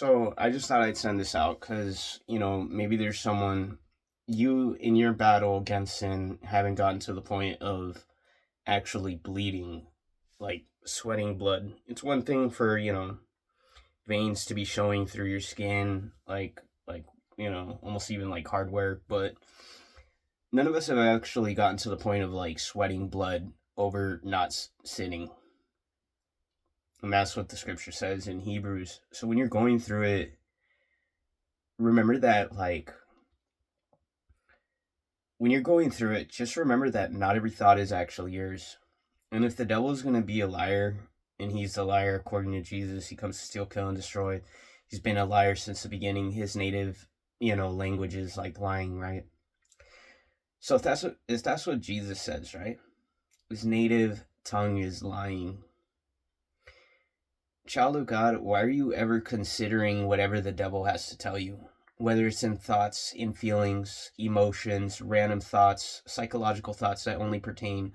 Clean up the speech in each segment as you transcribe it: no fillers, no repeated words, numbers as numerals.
So I just thought I'd send this out because, maybe there's someone you in your battle against sin haven't gotten to the point of actually bleeding, like sweating blood. It's one thing for, veins to be showing through your skin, almost even like hardware, but none of us have actually gotten to the point of like sweating blood over not sinning. And that's what the scripture says in Hebrews. So when you're going through it, remember that when you're going through it, just remember that not every thought is actually yours. And if the devil is going to be a liar, and he's a liar according to Jesus, he comes to steal, kill, and destroy. He's been a liar since the beginning. His native, language is like lying, right? So if that's what Jesus says, right? His native tongue is lying. Child of God, why are you ever considering whatever the devil has to tell you? Whether it's in thoughts, in feelings, emotions, random thoughts, psychological thoughts that only pertain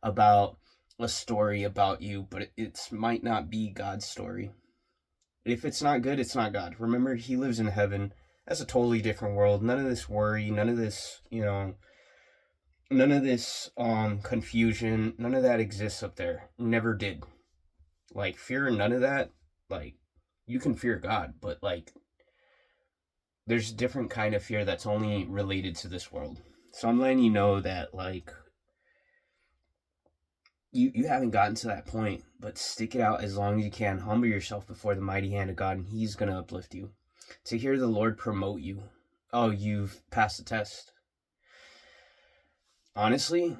about a story about you, but it might not be God's story. If it's not good, it's not God. Remember, he lives in heaven. That's a totally different world. None of this worry, none of this, none of this confusion, none of that exists up there. Never did. Like fear, none of that. Like you can fear God, but like there's a different kind of fear that's only related to this world. So I'm letting you know that like you haven't gotten to that point, but stick it out as long as you can. Humble yourself before the mighty hand of God, and he's gonna uplift you. To hear the Lord promote you. Oh, you've passed the test. Honestly,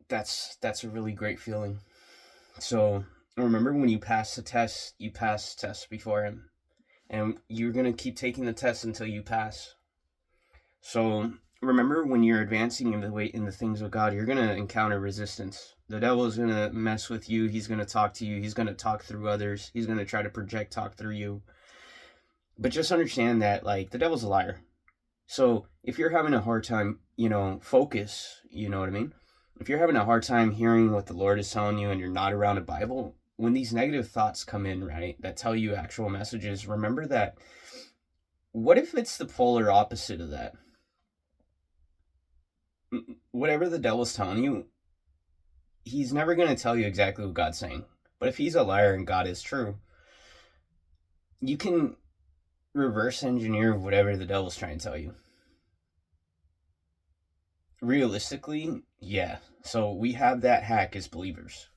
that's a really great feeling. So remember when you pass the test before him. And you're gonna keep taking the test until you pass. So remember when you're advancing in the things of God, you're gonna encounter resistance. The devil is gonna mess with you, he's gonna talk to you, he's gonna talk through others, he's gonna try to project talk through you. But just understand that like the devil's a liar. So if you're having a hard time, focus, you know what I mean? If you're having a hard time hearing what the Lord is telling you and you're not around a Bible, when these negative thoughts come in, right, that tell you actual messages, remember that what if it's the polar opposite of that? Whatever the devil's telling you, he's never going to tell you exactly what God's saying. But if he's a liar and God is true, you can reverse engineer whatever the devil's trying to tell you. Realistically, yeah. So we have that hack as believers.